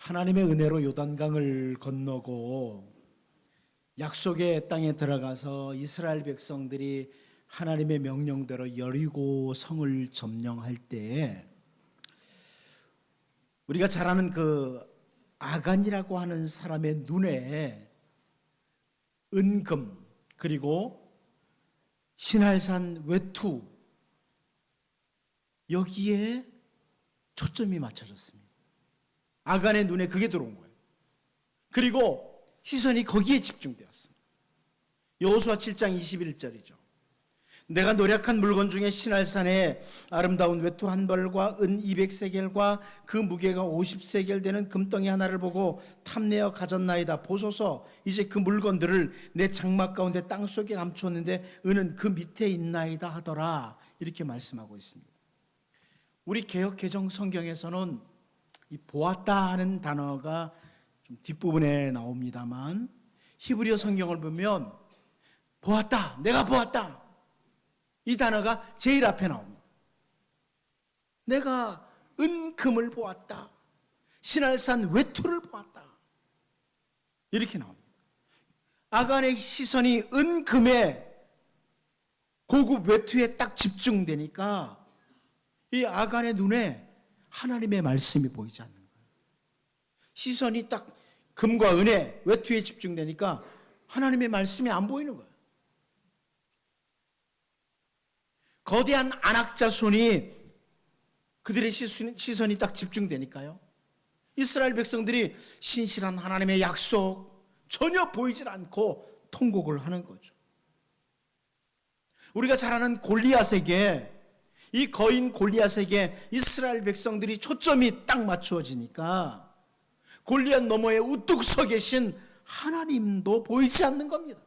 하나님의 은혜로 요단강을 건너고 약속의 땅에 들어가서 이스라엘 백성들이 하나님의 명령대로 여리고 성을 점령할 때에 우리가 잘 아는 그 아간이라고 하는 사람의 눈에 은금 그리고 신할산 외투 여기에 초점이 맞춰졌습니다. 아간의 눈에 그게 들어온 거예요. 그리고 시선이 거기에 집중되었습니다. 여호수아 7장 21절이죠. 내가 노력한 물건 중에 신할산에 아름다운 외투 한 벌과 은 200세겔과 그 무게가 50세겔 되는 금덩이 하나를 보고 탐내어 가졌나이다. 보소서, 이제 그 물건들을 내 장막 가운데 땅속에 감추었는데 은은 그 밑에 있나이다 하더라. 이렇게 말씀하고 있습니다. 우리 개역 개정 성경에서는 이 보았다 하는 단어가 좀 뒷부분에 나옵니다만 히브리어 성경을 보면 보았다, 내가 보았다 이 단어가 제일 앞에 나옵니다. 내가 은금을 보았다, 신할산 외투를 보았다 이렇게 나옵니다. 아간의 시선이 은금의 고급 외투에 딱 집중되니까 이 아간의 눈에 하나님의 말씀이 보이지 않는 거예요. 시선이 딱 금과 은혜, 외투에 집중되니까 하나님의 말씀이 안 보이는 거예요. 거대한 안악자손이 그들의 시선이 딱 집중되니까요. 이스라엘 백성들이 신실한 하나님의 약속 전혀 보이질 않고 통곡을 하는 거죠. 우리가 잘 아는 골리앗에게, 이 거인 골리앗에게 이스라엘 백성들이 초점이 딱 맞추어지니까 골리앗 너머에 우뚝 서 계신 하나님도 보이지 않는 겁니다.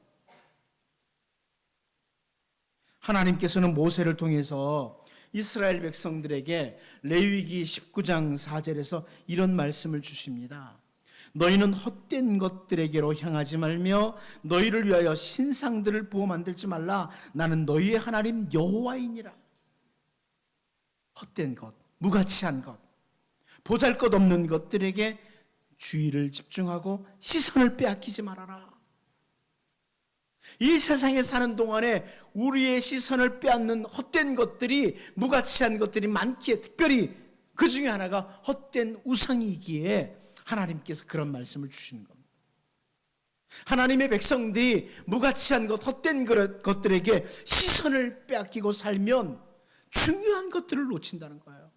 하나님께서는 모세를 통해서 이스라엘 백성들에게 레위기 19장 4절에서 이런 말씀을 주십니다. 너희는 헛된 것들에게로 향하지 말며 너희를 위하여 신상들을 부어 만들지 말라. 나는 너희의 하나님 여호와이니라. 헛된 것, 무가치한 것, 보잘것없는 것들에게 주의를 집중하고 시선을 빼앗기지 말아라. 이 세상에 사는 동안에 우리의 시선을 빼앗는 헛된 것들이, 무가치한 것들이 많기에 특별히 그 중에 하나가 헛된 우상이기에 하나님께서 그런 말씀을 주시는 겁니다. 하나님의 백성들이 무가치한 것, 헛된 것들에게 시선을 빼앗기고 살면 중요한 것들을 놓친다는 거예요.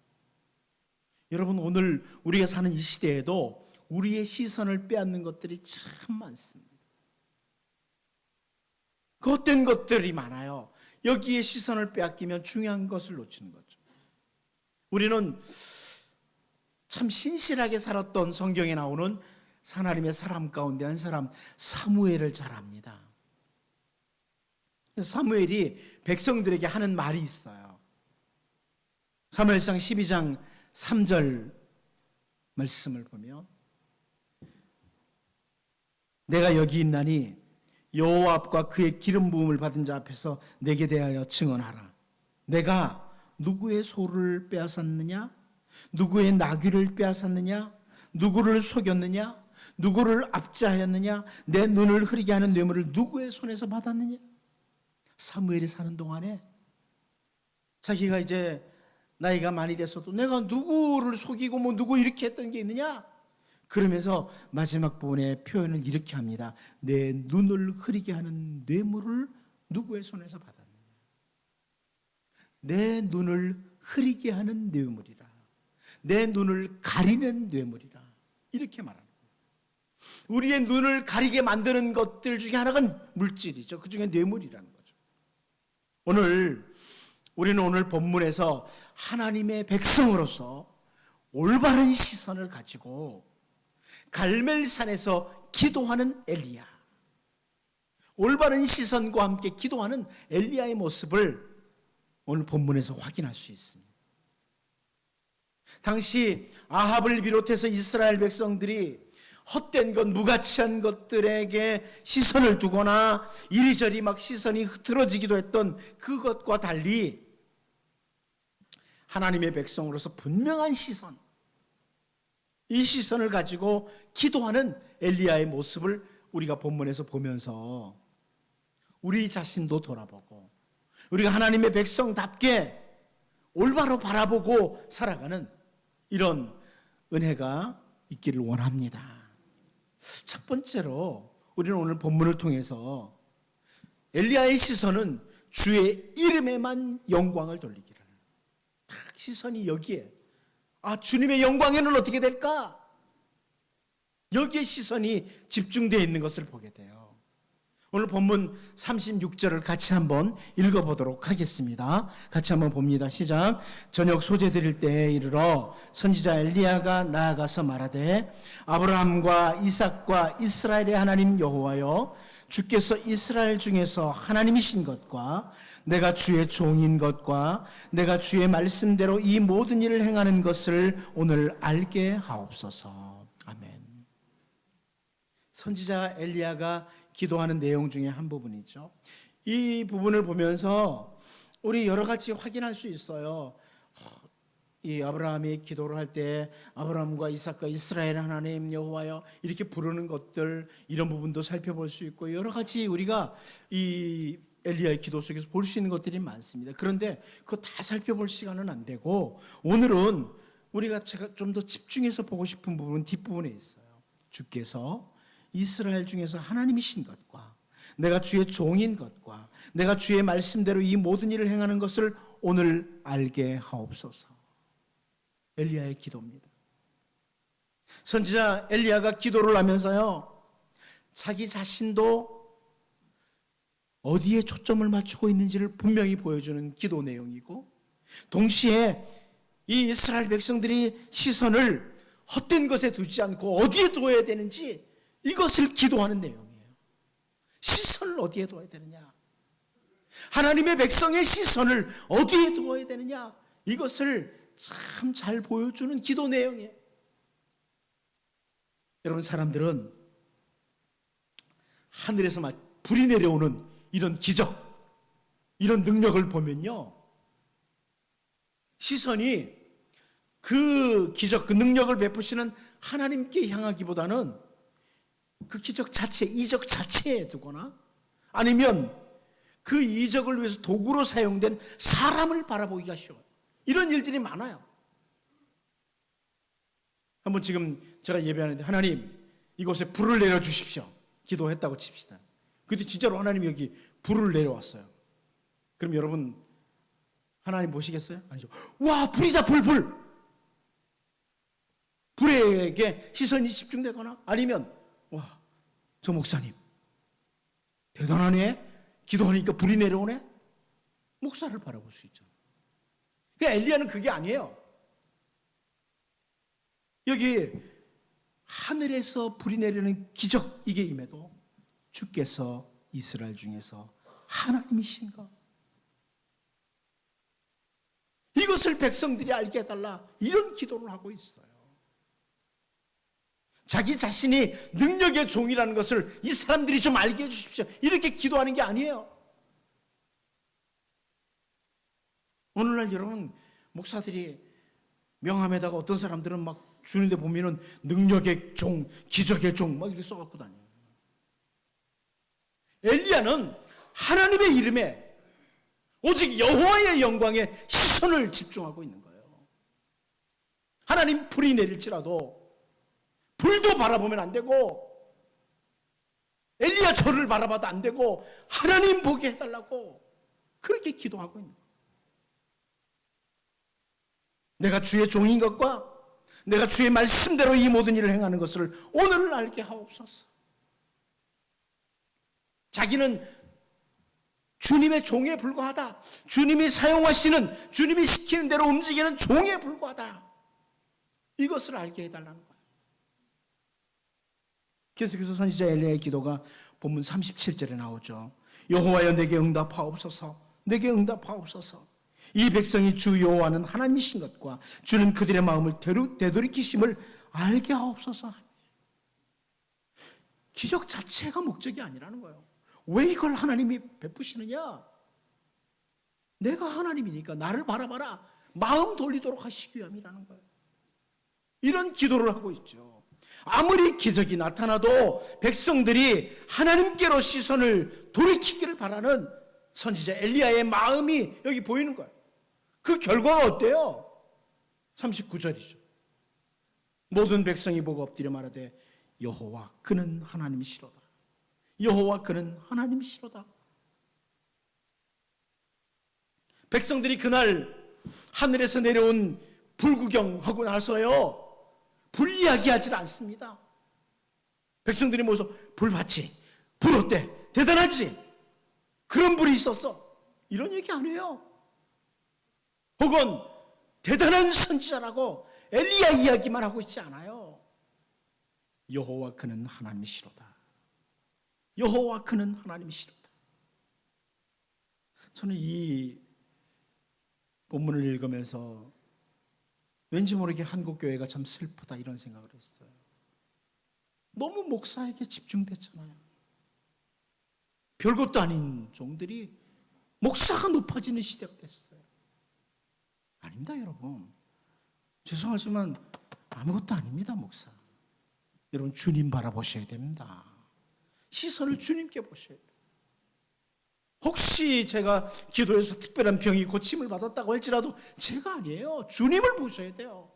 여러분, 오늘 우리가 사는 이 시대에도 우리의 시선을 빼앗는 것들이 참 많습니다. 그 헛된 것들이 많아요. 여기에 시선을 빼앗기면 중요한 것을 놓치는 거죠. 우리는 참 신실하게 살았던 성경에 나오는 하나님의 사람 가운데 한 사람 사무엘을 잘 압니다. 사무엘이 백성들에게 하는 말이 있어요. 사무엘상 12장 3절 말씀을 보면 내가 여기 있나니 여호와 앞과 그의 기름 부음을 받은 자 앞에서 내게 대하여 증언하라. 내가 누구의 소를 빼앗았느냐? 누구의 나귀를 빼앗았느냐? 누구를 속였느냐? 누구를 압제하였느냐? 내 눈을 흐리게 하는 뇌물을 누구의 손에서 받았느냐? 사무엘이 사는 동안에 자기가 이제 나이가 많이 됐어도 내가 누구를 속이고 누구 이렇게 했던 게 있느냐? 그러면서 마지막 부분에 표현을 이렇게 합니다. 내 눈을 흐리게 하는 뇌물을 누구의 손에서 받았느냐? 내 눈을 흐리게 하는 뇌물이라. 내 눈을 가리는 뇌물이라. 이렇게 말합니다. 우리의 눈을 가리게 만드는 것들 중에 하나가 물질이죠. 그 중에 뇌물이라는 거죠. 우리는 오늘 본문에서 하나님의 백성으로서 올바른 시선을 가지고 갈멜산에서 기도하는 엘리야, 올바른 시선과 함께 기도하는 엘리야의 모습을 오늘 본문에서 확인할 수 있습니다. 당시 아합을 비롯해서 이스라엘 백성들이 헛된 것, 무가치한 것들에게 시선을 두거나 이리저리 막 시선이 흐트러지기도 했던 그것과 달리 하나님의 백성으로서 분명한 시선, 이 시선을 가지고 기도하는 엘리야의 모습을 우리가 본문에서 보면서 우리 자신도 돌아보고 우리가 하나님의 백성답게 올바로 바라보고 살아가는 이런 은혜가 있기를 원합니다. 첫 번째로 우리는 오늘 본문을 통해서 엘리야의 시선은 주의 이름에만 영광을 돌리기를, 딱 시선이 여기에, 주님의 영광에는 어떻게 될까? 여기에 시선이 집중되어 있는 것을 보게 돼요. 오늘 본문 36절을 같이 한번 읽어보도록 하겠습니다. 같이 한번 봅니다. 시작. 저녁 소재 드릴 때에 이르러 선지자 엘리야가 나아가서 말하되 아브라함과 이삭과 이스라엘의 하나님 여호와여, 주께서 이스라엘 중에서 하나님이신 것과 내가 주의 종인 것과 내가 주의 말씀대로 이 모든 일을 행하는 것을 오늘 알게 하옵소서. 아멘. 선지자 엘리야가 기도하는 내용 중에 한 부분이죠. 이 부분을 보면서 우리 여러 가지 확인할 수 있어요. 이 아브라함이 기도를 할 때 아브라함과 이삭과 이스라엘 하나님 여호와여 이렇게 부르는 것들, 이런 부분도 살펴볼 수 있고 여러 가지 우리가 이 엘리야의 기도 속에서 볼 수 있는 것들이 많습니다. 그런데 그거 다 살펴볼 시간은 안 되고 오늘은 우리가 제가 좀 더 집중해서 보고 싶은 부분은 뒷부분에 있어요. 주께서 이스라엘 중에서 하나님이신 것과 내가 주의 종인 것과 내가 주의 말씀대로 이 모든 일을 행하는 것을 오늘 알게 하옵소서. 엘리야의 기도입니다. 선지자 엘리야가 기도를 하면서요, 자기 자신도 어디에 초점을 맞추고 있는지를 분명히 보여주는 기도 내용이고, 동시에 이 이스라엘 백성들이 시선을 헛된 것에 두지 않고 어디에 두어야 되는지 이것을 기도하는 내용이에요. 시선을 어디에 두어야 되느냐, 하나님의 백성의 시선을 어디에 두어야 되느냐, 이것을 참 잘 보여주는 기도 내용이에요. 여러분, 사람들은 하늘에서 막 불이 내려오는 이런 기적, 이런 능력을 보면요, 시선이 그 기적, 그 능력을 베푸시는 하나님께 향하기보다는 그 기적 자체, 이적 자체에 두거나 아니면 그 이적을 위해서 도구로 사용된 사람을 바라보기가 쉬워요. 이런 일들이 많아요. 한번 지금 제가 예배하는데 하나님 이곳에 불을 내려주십시오 기도했다고 칩시다. 그때 진짜로 하나님이 여기 불을 내려왔어요. 그럼 여러분 하나님 보시겠어요? 아니죠. 와, 불이다, 불. 불에게 시선이 집중되거나 아니면 와, 저 목사님 대단하네, 기도하니까 불이 내려오네, 목사를 바라볼 수 있죠. 그러니까 엘리야는 그게 아니에요. 여기 하늘에서 불이 내리는 기적, 이게 임해도 주께서 이스라엘 중에서 하나님이신 것, 이것을 백성들이 알게 해달라, 이런 기도를 하고 있어요. 자기 자신이 능력의 종이라는 것을 이 사람들이 좀 알게 해주십시오, 이렇게 기도하는 게 아니에요. 오늘날 여러분, 목사들이 명함에다가 어떤 사람들은 막 주는데 보면은 능력의 종, 기적의 종 막 이렇게 써갖고 다녀요. 엘리야는 하나님의 이름에 오직 여호와의 영광에 시선을 집중하고 있는 거예요. 하나님 불이 내릴지라도 불도 바라보면 안 되고 엘리야 저를 바라봐도 안 되고 하나님 보게 해달라고 그렇게 기도하고 있는 거예요. 내가 주의 종인 것과 내가 주의 말씀대로 이 모든 일을 행하는 것을 오늘 알게 하옵소서. 자기는 주님의 종에 불과하다, 주님이 사용하시는, 주님이 시키는 대로 움직이는 종에 불과하다, 이것을 알게 해달라는 거예요. 계속해서 선지자 엘리야의 기도가 본문 37절에 나오죠. 여호와여 내게 응답하옵소서, 내게 응답하옵소서. 이 백성이 주 여호와는 하나님이신 것과 주는 그들의 마음을 되돌이키심을 알게 하옵소서. 기적 자체가 목적이 아니라는 거예요. 왜 이걸 하나님이 베푸시느냐? 내가 하나님이니까 나를 바라봐라, 마음 돌리도록 하시기 위함이라는 거예요. 이런 기도를 하고 있죠. 아무리 기적이 나타나도 백성들이 하나님께로 시선을 돌이키기를 바라는 선지자 엘리야의 마음이 여기 보이는 거예요. 그 결과가 어때요? 39절이죠. 모든 백성이 보고 엎드려 말하되 여호와 그는 하나님이시로다. 여호와 그는 하나님이시로다. 백성들이 그날 하늘에서 내려온 불구경하고 나서요 불이야기하지 않습니다. 백성들이 모여서 불 봤지? 불 어때? 대단하지? 그런 불이 있었어. 이런 얘기 안 해요. 혹은 대단한 선지자라고 엘리야 이야기만 하고 있지 않아요. 여호와 그는 하나님이시로다. 여호와 그는 하나님이시로다. 저는 이 본문을 읽으면서 왠지 모르게 한국교회가 참 슬프다 이런 생각을 했어요. 너무 목사에게 집중됐잖아요. 별것도 아닌 종들이 목사가 높아지는 시대가 됐어요. 아닙니다, 여러분. 죄송하지만 아무것도 아닙니다, 목사. 여러분 주님 바라보셔야 됩니다. 시선을 주님께 보셔야 돼요. 혹시 제가 기도해서 특별한 병이 고침을 받았다고 할지라도 제가 아니에요. 주님을 보셔야 돼요.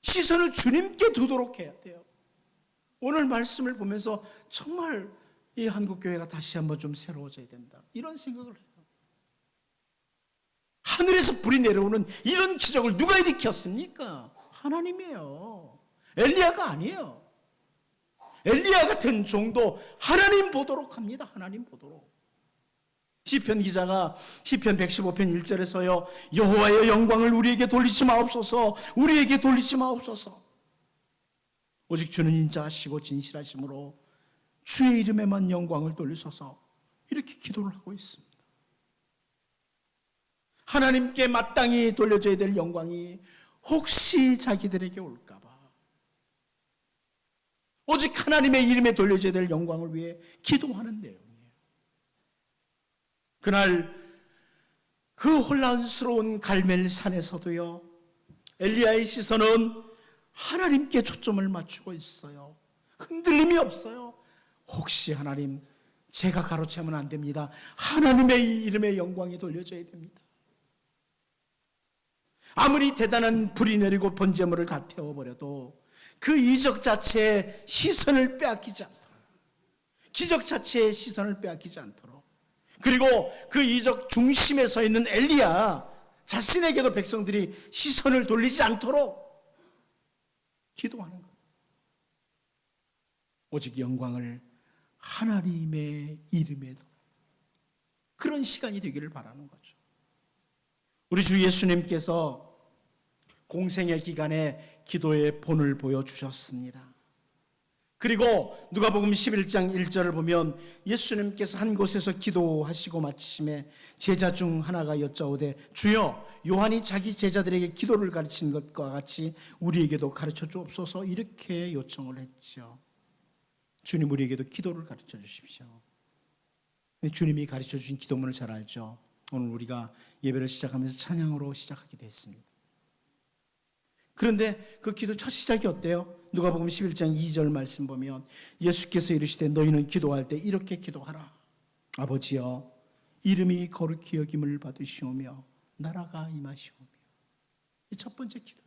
시선을 주님께 두도록 해야 돼요. 오늘 말씀을 보면서 정말 이 한국교회가 다시 한번 좀 새로워져야 된다 이런 생각을 해요. 하늘에서 불이 내려오는 이런 기적을 누가 일으켰습니까? 하나님이에요. 엘리야가 아니에요. 엘리야 같은 종도 하나님 보도록 합니다. 하나님 보도록. 시편 기자가 시편 115편 1절에서요 여호와의 영광을 우리에게 돌리지 마옵소서. 우리에게 돌리지 마옵소서. 오직 주는 인자하시고 진실하심으로 주의 이름에만 영광을 돌리소서. 이렇게 기도를 하고 있습니다. 하나님께 마땅히 돌려줘야 될 영광이 혹시 자기들에게 올까 봐 오직 하나님의 이름에 돌려줘야 될 영광을 위해 기도하는 내용이에요. 그날 그 혼란스러운 갈멜산에서도요 엘리야의 시선은 하나님께 초점을 맞추고 있어요. 흔들림이 없어요. 혹시 하나님 제가 가로채면 안 됩니다. 하나님의 이름의 영광이 돌려져야 됩니다. 아무리 대단한 불이 내리고 번제물을 다 태워버려도 그 이적 자체의 시선을 빼앗기지 않도록, 기적 자체의 시선을 빼앗기지 않도록, 그리고 그 이적 중심에 서 있는 엘리야 자신에게도 백성들이 시선을 돌리지 않도록 기도하는 거예요. 오직 영광을 하나님의 이름에 그런 시간이 되기를 바라는 거죠. 우리 주 예수님께서 공생의 기간에 기도의 본을 보여주셨습니다. 그리고 누가복음 11장 1절을 보면 예수님께서 한 곳에서 기도하시고 마치심에 제자 중 하나가 여짜오되 주여 요한이 자기 제자들에게 기도를 가르친 것과 같이 우리에게도 가르쳐 주옵소서 이렇게 요청을 했죠. 주님 우리에게도 기도를 가르쳐 주십시오. 주님이 가르쳐 주신 기도문을 잘 알죠. 오늘 우리가 예배를 시작하면서 찬양으로 시작하기도 했습니다. 그런데 그 기도 첫 시작이 어때요? 누가복음 11장 2절 말씀 보면 예수께서 이르시되 너희는 기도할 때 이렇게 기도하라. 아버지여 이름이 거룩히 여김을 받으시오며 나라가 임하시오며. 이 첫 번째 기도예요.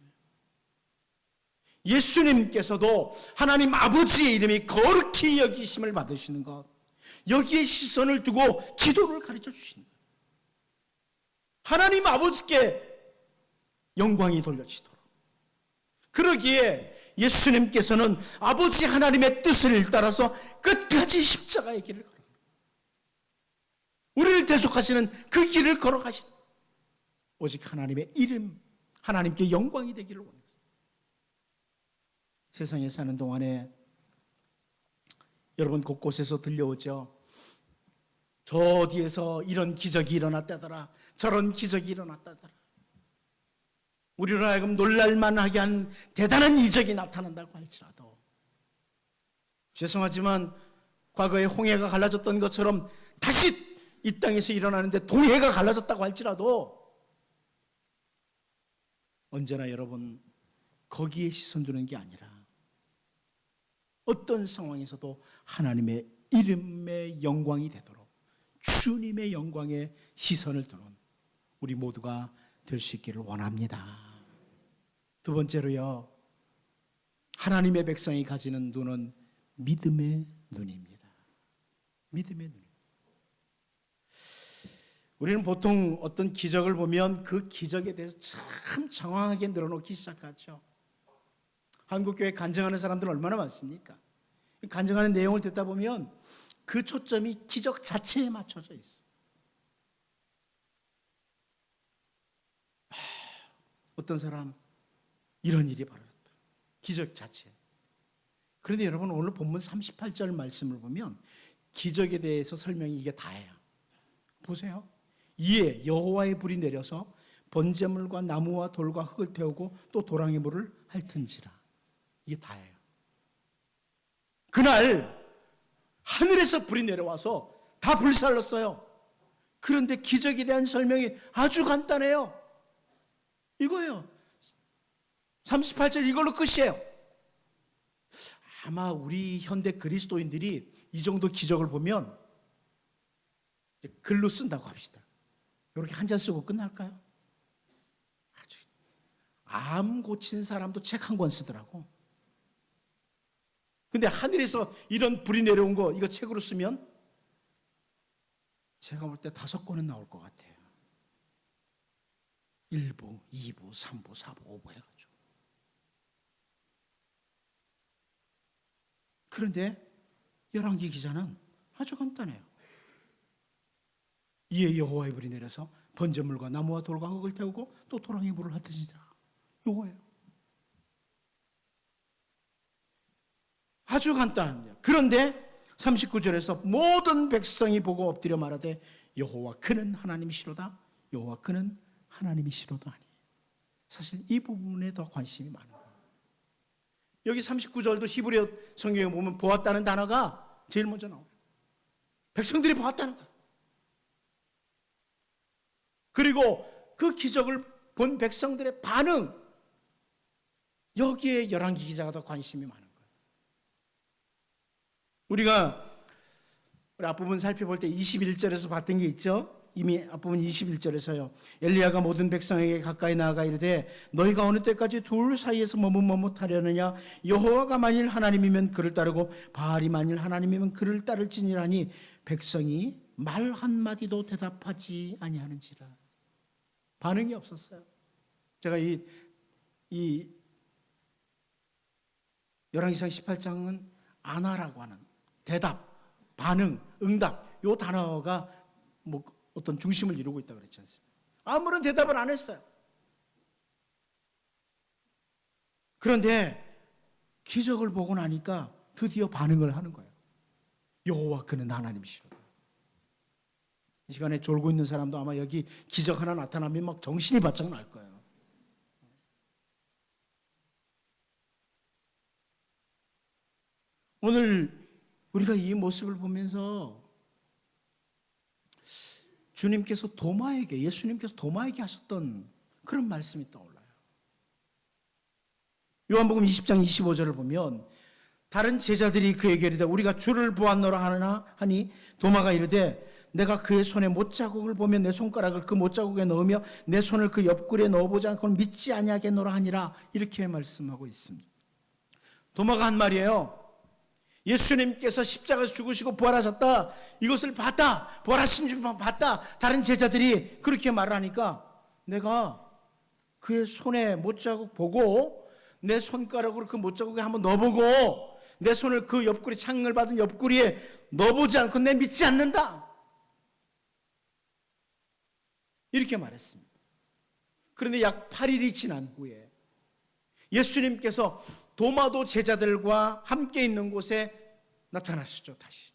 예수님께서도 하나님 아버지의 이름이 거룩히 여기심을 받으시는 것, 여기에 시선을 두고 기도를 가르쳐 주신다. 하나님 아버지께 영광이 돌려지도록. 그러기에 예수님께서는 아버지 하나님의 뜻을 따라서 끝까지 십자가의 길을 걸어 우리를 대속하시는 그 길을 걸어가신 오직 하나님의 이름, 하나님께 영광이 되기를 원했어요. 세상에 사는 동안에 여러분 곳곳에서 들려오죠. 저 어디에서 이런 기적이 일어났다더라, 저런 기적이 일어났다더라. 우리로 하여금 놀랄만하게 한 대단한 이적이 나타난다고 할지라도 죄송하지만 과거에 홍해가 갈라졌던 것처럼 다시 이 땅에서 일어나는데 동해가 갈라졌다고 할지라도 언제나 여러분 거기에 시선 두는 게 아니라 어떤 상황에서도 하나님의 이름의 영광이 되도록 주님의 영광에 시선을 두는 우리 모두가 될 수 있기를 원합니다. 두 번째로요, 하나님의 백성이 가지는 눈은 믿음의 눈입니다. 믿음의 눈. 우리는 보통 어떤 기적을 보면 그 기적에 대해서 참 장황하게 늘어놓기 시작하죠. 한국교회 간증하는 사람들은 얼마나 많습니까? 간증하는 내용을 듣다 보면 그 초점이 기적 자체에 맞춰져 있어요. 어떤 사람 이런 일이 벌어졌다. 기적 자체. 그런데 여러분, 오늘 본문 38절 말씀을 보면 기적에 대해서 설명이 이게 다예요. 보세요. 이에 여호와의 불이 내려서 번제물과 나무와 돌과 흙을 태우고 또 도랑의 물을 핥은지라. 이게 다예요. 그날 하늘에서 불이 내려와서 다 불살랐어요. 그런데 기적에 대한 설명이 아주 간단해요. 이거예요. 38절 이걸로 끝이에요. 아마 우리 현대 그리스도인들이 이 정도 기적을 보면 글로 쓴다고 합시다. 이렇게 한 잔 쓰고 끝날까요? 아주 암 고친 사람도 책 한 권 쓰더라고. 근데 하늘에서 이런 불이 내려온 거 이거 책으로 쓰면 제가 볼 때 5권은 나올 것 같아요. 1부, 2부, 3부, 4부, 5부 해가지고. 그런데 열왕기 기자는 아주 간단해요. 이에 여호와의 불이 내려서 번제물과 나무와 돌과 흙을 태우고 또 도랑의 물을 핥으시더라. 요거예요. 아주 간단합니다. 그런데 39절에서 모든 백성이 보고 엎드려 말하되 여호와 그는 하나님이시로다. 여호와 그는 하나님이시로다 하니. 사실 이 부분에 더 관심이 많은 거예요. 여기 39절도 히브리어 성경에 보면 보았다는 단어가 제일 먼저 나와요. 백성들이 보았다는 거예요. 그리고 그 기적을 본 백성들의 반응, 여기에 열왕기 기자가 더 관심이 많은 거예요. 우리가 우리 앞부분 살펴볼 때 21절에서 봤던 게 있죠. 이미 앞부분 21절에서요. 엘리야가 모든 백성에게 가까이 나아가 이르되 너희가 어느 때까지 둘 사이에서 머뭇머뭇하려느냐. 여호와가 만일 하나님이면 그를 따르고 바알이 만일 하나님이면 그를 따를지니라니 백성이 말 한마디도 대답하지 아니하는지라. 반응이 없었어요. 제가 이 열왕기상 18장은 아나라고 하는 대답, 반응, 응답, 이 단어가 뭐 어떤 중심을 이루고 있다고 그랬지 않습니까? 아무런 대답을 안 했어요. 그런데 기적을 보고 나니까 드디어 반응을 하는 거예요. 여호와 그는 하나님이시로다. 이 시간에 졸고 있는 사람도 아마 여기 기적 하나 나타나면 막 정신이 바짝 날 거예요. 오늘 우리가 이 모습을 보면서 주님께서 예수님께서 도마에게 하셨던 그런 말씀이 떠올라요. 요한복음 20장 25절을 보면 다른 제자들이 그에게 이르되 우리가 주를 보았노라 하니 도마가 이르되 내가 그의 손에 못자국을 보며 내 손가락을 그 못자국에 넣으며 내 손을 그 옆구리에 넣어보지 않고는 믿지 아니하겠노라 하니라. 이렇게 말씀하고 있습니다. 도마가 한 말이에요. 예수님께서 십자가에서 죽으시고 부활하셨다. 이것을 봤다. 부활하신 줄 봤다. 다른 제자들이 그렇게 말하니까 내가 그의 손에 못자국 보고 내 손가락으로 그 못자국에 한번 넣어보고 내 손을 그 옆구리 창을 받은 옆구리에 넣어보지 않고 내 믿지 않는다. 이렇게 말했습니다. 그런데 약 8일이 지난 후에 예수님께서 도마도 제자들과 함께 있는 곳에 나타나시죠. 다시.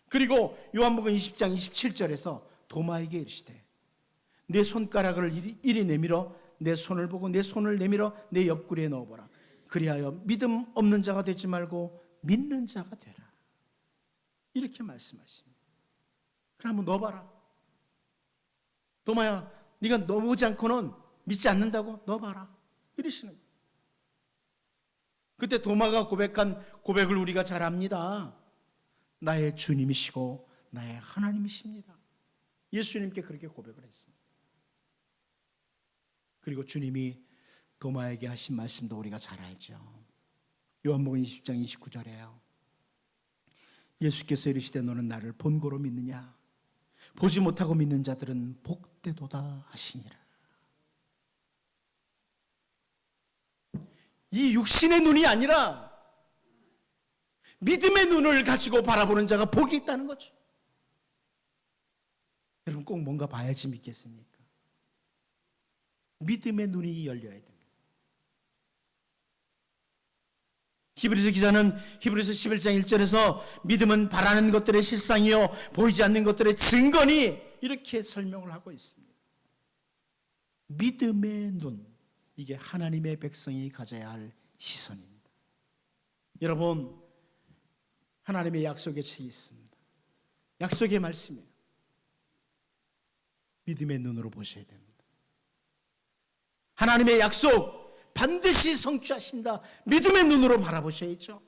그리고 요한복음 20장 27절에서 도마에게 이르시되 내 손가락을 이리 내밀어 내 손을 보고 내 손을 내밀어 내 옆구리에 넣어보라. 그리하여 믿음 없는 자가 되지 말고 믿는 자가 되라. 이렇게 말씀하십니다. 그럼 한번 넣어봐라. 도마야, 네가 넣어보지 않고는 믿지 않는다고? 넣어봐라. 이러시는 거예요. 그때 도마가 고백한 고백을 우리가 잘 압니다. 나의 주님이시고 나의 하나님이십니다. 예수님께 그렇게 고백을 했습니다. 그리고 주님이 도마에게 하신 말씀도 우리가 잘 알죠. 요한복음 20장 29절에요. 예수께서 이르시되 너는 나를 본고로 믿느냐? 보지 못하고 믿는 자들은 복되도다 하시니라. 이 육신의 눈이 아니라 믿음의 눈을 가지고 바라보는 자가 복이 있다는 거죠. 여러분 꼭 뭔가 봐야지 믿겠습니까? 믿음의 눈이 열려야 됩니다. 히브리서 기자는 히브리서 11장 1절에서 믿음은 바라는 것들의 실상이요 보이지 않는 것들의 증거니 이렇게 설명을 하고 있습니다. 믿음의 눈, 이게 하나님의 백성이 가져야 할 시선입니다. 여러분, 하나님의 약속의 책이 있습니다. 약속의 말씀이에요. 믿음의 눈으로 보셔야 됩니다. 하나님의 약속 반드시 성취하신다. 믿음의 눈으로 바라보셔야죠.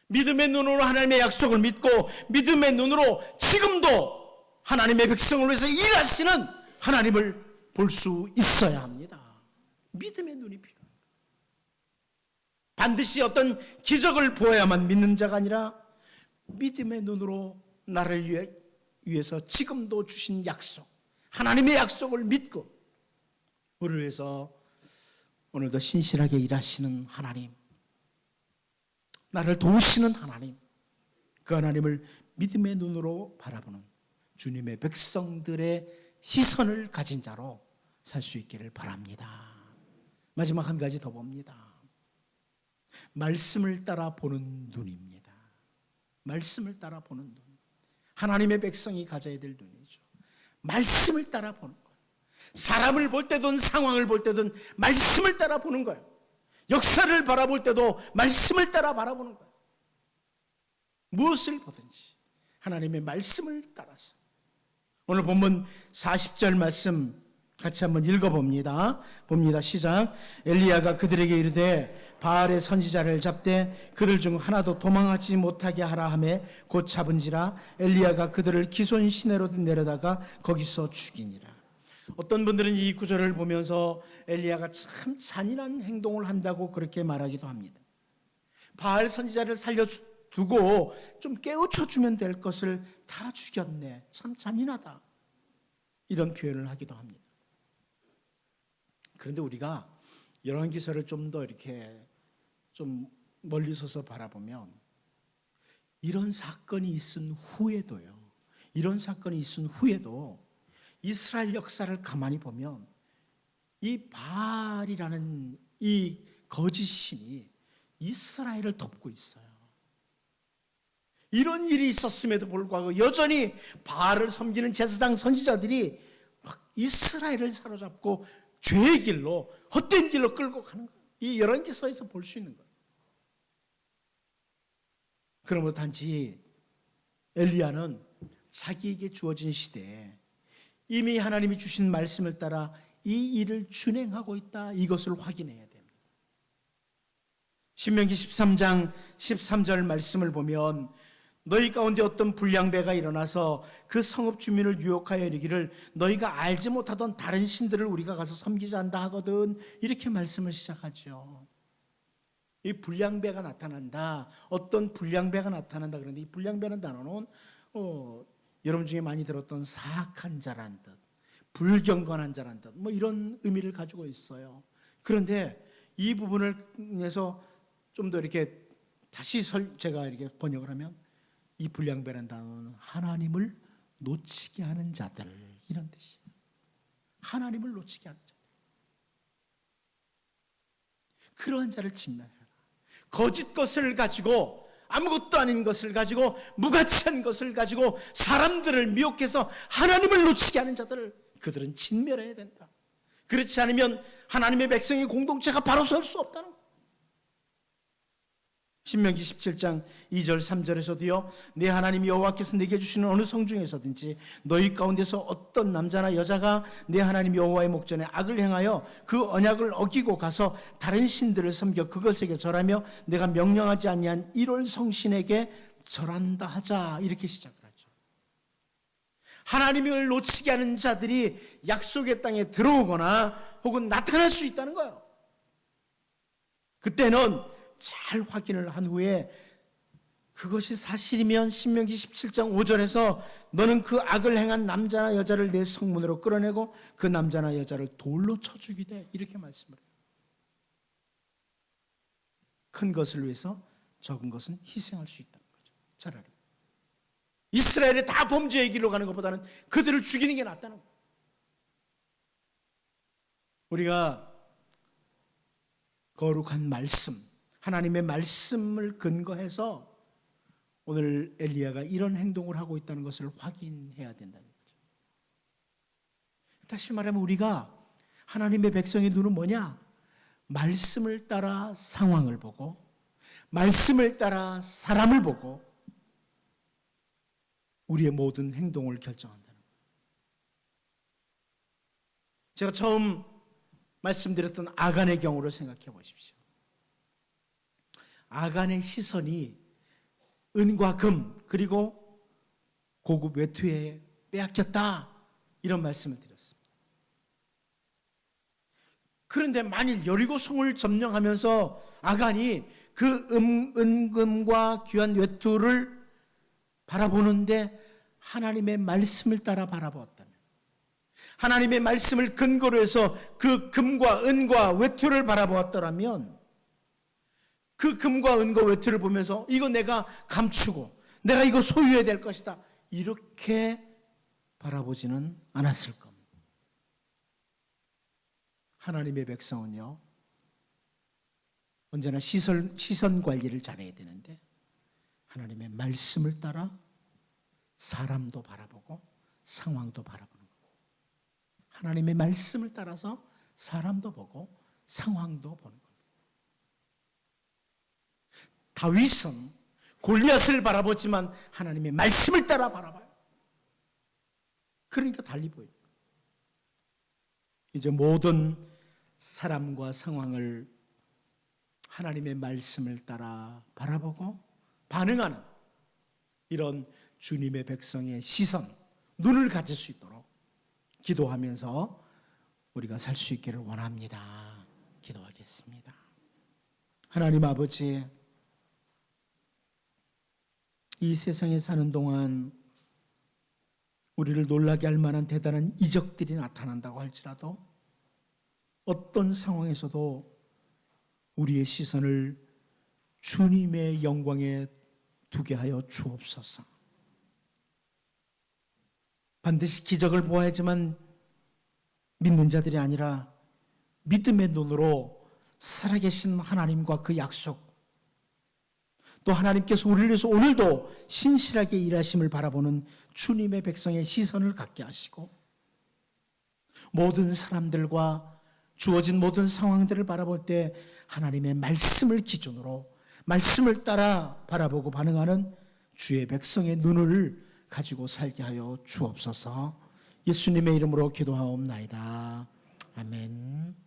믿음의 눈으로 하나님의 약속을 믿고 믿음의 눈으로 지금도 하나님의 백성을 위해서 일하시는 하나님을 볼 수 있어야 합니다. 믿음의 눈이 필요합니다. 반드시 어떤 기적을 보아야만 믿는 자가 아니라 믿음의 눈으로 나를 위해서 지금도 주신 약속, 하나님의 약속을 믿고 우리를 위해서 오늘도 신실하게 일하시는 하나님, 나를 도우시는 하나님, 그 하나님을 믿음의 눈으로 바라보는 주님의 백성들의 시선을 가진 자로 살 수 있기를 바랍니다. 마지막 한 가지 더 봅니다. 말씀을 따라 보는 눈입니다. 말씀을 따라 보는 눈. 하나님의 백성이 가져야 될 눈이죠. 말씀을 따라 보는 거예요. 사람을 볼 때든 상황을 볼 때든 말씀을 따라 보는 거예요. 역사를 바라볼 때도 말씀을 따라 바라보는 거예요. 무엇을 보든지 하나님의 말씀을 따라서. 오늘 본문 40절 말씀 같이 한번 읽어봅니다. 봅니다. 시작. 엘리야가 그들에게 이르되 바알의 선지자를 잡되 그들 중 하나도 도망하지 못하게 하라 하매 곧 잡은지라. 엘리야가 그들을 기손 시내로 내려다가 거기서 죽이니라. 어떤 분들은 이 구절을 보면서 엘리야가 참 잔인한 행동을 한다고 그렇게 말하기도 합니다. 바알 선지자를 살려두고 좀 깨우쳐주면 될 것을 다 죽였네. 참 잔인하다. 이런 표현을 하기도 합니다. 그런데 우리가 이런 기사를 좀 더 이렇게 좀 멀리 서서 바라보면 이런 사건이 있은 후에도요. 이런 사건이 있은 후에도 이스라엘 역사를 가만히 보면 이 바알이라는 이 거짓신이 이스라엘을 덮고 있어요. 이런 일이 있었음에도 불구하고 여전히 바알을 섬기는 제사장 선지자들이 막 이스라엘을 사로잡고 죄의 길로 헛된 길로 끌고 가는 거예요. 이 열왕기서에서 볼 수 있는 거예요. 그러므로 단지 엘리야는 자기에게 주어진 시대에 이미 하나님이 주신 말씀을 따라 이 일을 준행하고 있다. 이것을 확인해야 됩니다. 신명기 13장 13절 말씀을 보면 너희 가운데 어떤 불량배가 일어나서 그 성읍 주민을 유혹하여 이르기를 너희가 알지 못하던 다른 신들을 우리가 가서 섬기자 한다 하거든. 이렇게 말씀을 시작하죠. 이 불량배가 나타난다. 어떤 불량배가 나타난다. 그런데 이 불량배라는 단어는 여러분 중에 많이 들었던 사악한 자란 뜻, 불경건한 자란 뜻, 뭐 이런 의미를 가지고 있어요. 그런데 이 부분을 해서 좀 더 이렇게 다시 제가 이렇게 번역을 하면 이 불량배라는 단어는 하나님을 놓치게 하는 자들, 이런 뜻이에요. 하나님을 놓치게 하는 자들. 그러한 자를 진멸해라. 거짓 것을 가지고, 아무것도 아닌 것을 가지고, 무가치한 것을 가지고 사람들을 미혹해서 하나님을 놓치게 하는 자들을 그들은 진멸해야 된다. 그렇지 않으면 하나님의 백성의 공동체가 바로 설 수 없다는 거예요. 신명기 17장 2절 3절에서도요. 내 하나님 여호와께서 내게 주시는 어느 성 중에서든지 너희 가운데서 어떤 남자나 여자가 내 하나님 여호와의 목전에 악을 행하여 그 언약을 어기고 가서 다른 신들을 섬겨 그것에게 절하며 내가 명령하지 아니한 이런 성신에게 절한다 하자. 이렇게 시작을 하죠. 하나님을 놓치게 하는 자들이 약속의 땅에 들어오거나 혹은 나타날 수 있다는 거예요. 그때는 잘 확인을 한 후에 그것이 사실이면 신명기 17장 5절에서 너는 그 악을 행한 남자나 여자를 내 성문으로 끌어내고 그 남자나 여자를 돌로 쳐 죽이되 이렇게 말씀을 해요. 큰 것을 위해서 적은 것은 희생할 수 있다는 거죠. 차라리 이스라엘이 다 범죄의 길로 가는 것보다는 그들을 죽이는 게 낫다는 거예요. 우리가 거룩한 말씀, 하나님의 말씀을 근거해서 오늘 엘리야가 이런 행동을 하고 있다는 것을 확인해야 된다는 거죠. 다시 말하면 우리가 하나님의 백성의 눈은 뭐냐? 말씀을 따라 상황을 보고 말씀을 따라 사람을 보고 우리의 모든 행동을 결정한다는 거예요. 제가 처음 말씀드렸던 아간의 경우를 생각해 보십시오. 아간의 시선이 은과 금 그리고 고급 외투에 빼앗겼다 이런 말씀을 드렸습니다. 그런데 만일 여리고 성을 점령하면서 아간이 그 은금과 귀한 외투를 바라보는데 하나님의 말씀을 따라 바라보았다면, 하나님의 말씀을 근거로 해서 그 금과 은과 외투를 바라보았더라면 그 금과 은과 외투를 보면서 이거 내가 감추고 내가 이거 소유해야 될 것이다 이렇게 바라보지는 않았을 겁니다. 하나님의 백성은요 언제나 시선 관리를 잘해야 되는데 하나님의 말씀을 따라 사람도 바라보고 상황도 바라보는 거예요. 하나님의 말씀을 따라서 사람도 보고 상황도 보는 거예요. 다윗은 골리앗을 바라보지만 하나님의 말씀을 따라 바라봐요. 그러니까 달리 보여요. 이제 모든 사람과 상황을 하나님의 말씀을 따라 바라보고 반응하는 이런 주님의 백성의 시선, 눈을 가질 수 있도록 기도하면서 우리가 살 수 있기를 원합니다. 기도하겠습니다. 하나님 아버지, 이 세상에 사는 동안 우리를 놀라게 할 만한 대단한 이적들이 나타난다고 할지라도 어떤 상황에서도 우리의 시선을 주님의 영광에 두게 하여 주옵소서. 반드시 기적을 보아야지만 믿는 자들이 아니라 믿음의 눈으로 살아계신 하나님과 그 약속, 또 하나님께서 우리를 위해서 오늘도 신실하게 일하심을 바라보는 주님의 백성의 시선을 갖게 하시고 모든 사람들과 주어진 모든 상황들을 바라볼 때 하나님의 말씀을 기준으로 말씀을 따라 바라보고 반응하는 주의 백성의 눈을 가지고 살게 하여 주옵소서. 예수님의 이름으로 기도하옵나이다. 아멘.